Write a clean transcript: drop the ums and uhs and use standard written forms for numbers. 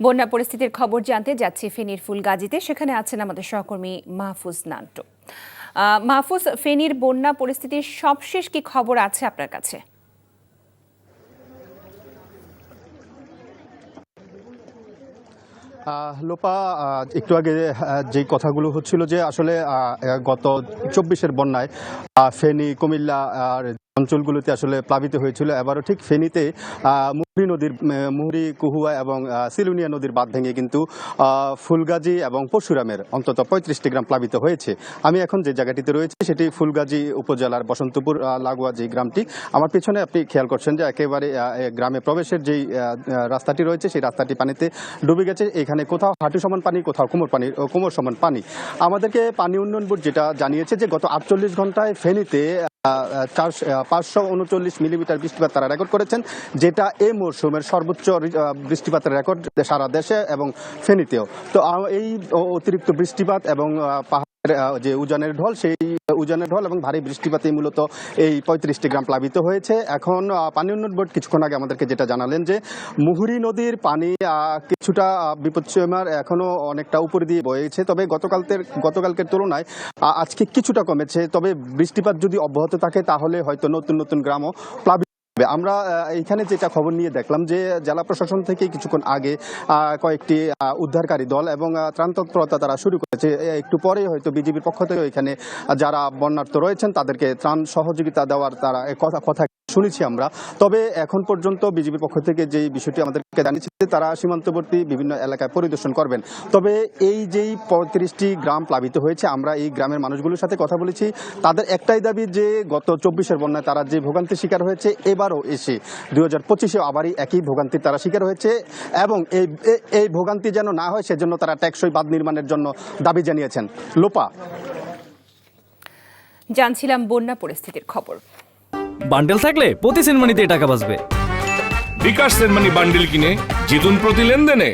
বন্যা পরিস্থিতির খবর জানতে যাচ্ছি ফেনীর ফুলগাজীতে। সেখানে আছেন আমাদের সহকর্মী মাহফুজ নান্টু। মাহফুজ, ফেনীর বন্যা পরিস্থিতির সবশেষ কি খবর আছে আপনার কাছে? লোপা, একটু আগে যে কথাগুলো হচ্ছিল যে আসলে গত 24-এর বন্যায় ফেনী, কুমিল্লা আর অঞ্চলগুলোতে আসলে প্লাবিত হয়েছিল। এবারও ঠিক ফেনীতে মুহুরী, কুহুয়া এবং সিলুনিয়া নদীর বাঁধ ভেঙে কিন্তু ফুলগাজী এবং পরশুরামের অন্তত 35টি গ্রাম প্লাবিত হয়েছে। আমি এখন যে জায়গাটিতে রয়েছে সেটি ফুলগাজী উপজেলার বসন্তপুর লাগোয়া যে গ্রামটি। আমার পিছনে আপনি খেয়াল করছেন যে একেবারে গ্রামে প্রবেশের যেই রাস্তাটি রয়েছে সেই রাস্তাটি পানিতে ডুবে গেছে। এখানে কোথাও হাঁটু সমান পানি, কোথাও কোমর সমান পানি। আমাদেরকে পানি উন্নয়ন বোর্ড যেটা জানিয়েছে যে গত 48 ঘন্টায় ফেনীতে 539 মিলিমিটার বৃষ্টিপাত তারা রেকর্ড করেছেন, যেটা এই মৌসুমের সর্বোচ্চ বৃষ্টিপাতের রেকর্ড সারা দেশে এবং ফেনীতেও। তো এই অতিরিক্ত বৃষ্টিপাত এবং যে উজানের ঢল, সেই উজানের ঢল এবং ভারী বৃষ্টিপাতে মূলত এই 35টি গ্রাম প্লাবিত হয়েছে। এখন পানি উন্নয়ন বোর্ড কিছুক্ষণ আগে আমাদেরকে যেটা জানালেন যে মুহুরী নদীর পানি কিছুটা বিপদসীমার এখনো অনেকটা উপরে দিয়ে বয়েছে, তবে গতকালকের তুলনায় আজকে কিছুটা কমেছে। তবে বৃষ্টিপাত যদি অব্যাহত থাকে তাহলে হয়তো নতুন নতুন গ্রামও প্লাবিত। আমরা এখানে যেটা খবর নিয়ে দেখলাম যে জেলা প্রশাসন থেকে কিছুক্ষণ আগে কয়েকটি উদ্ধারকারী দল এবং ত্রাণ তৎপরতা তারা শুরু করেছে। একটু পরে হয়তো বিজেপির পক্ষ থেকে এখানে যারা বন্যার্ত রয়েছেন তাদেরকে ত্রাণ সহযোগিতা দেওয়ার তারা কথা শুনেছি আমরা। তবে এখন পর্যন্ত বিজেপির পক্ষ থেকে যে বিষয়টি আমাদেরকে জানিয়েছে তারা সীমান্তবর্তী বিভিন্ন এলাকায় পরিদর্শন করবেন। তবে এই যেই 35টি গ্রাম প্লাবিত হয়েছে, আমরা এই গ্রামের মানুষগুলোর সাথে কথা বলেছি। তাদের একটাই দাবি যে গত 24-এর বন্যায় তারা যে ভোগান্তির শিকার হয়েছে, এবারও এসে 2025-এ আবারই একই ভোগান্তির তারা শিকার হয়েছে এবং এই ভোগান্তি যেন না হয় সেজন্য তারা টেকসই বাঁধ নির্মাণের জন্য দাবি জানিয়েছেন। লোপা, জানছিলাম বন্যা পরিস্থিতির খবর। বান্ডেল থাকলে প্রতি সেনমানিতে টাকা বাঁচবে। বিকাশ সেনমানি বান্ডেল কিনে জিতুন প্রতি লেনদেনে।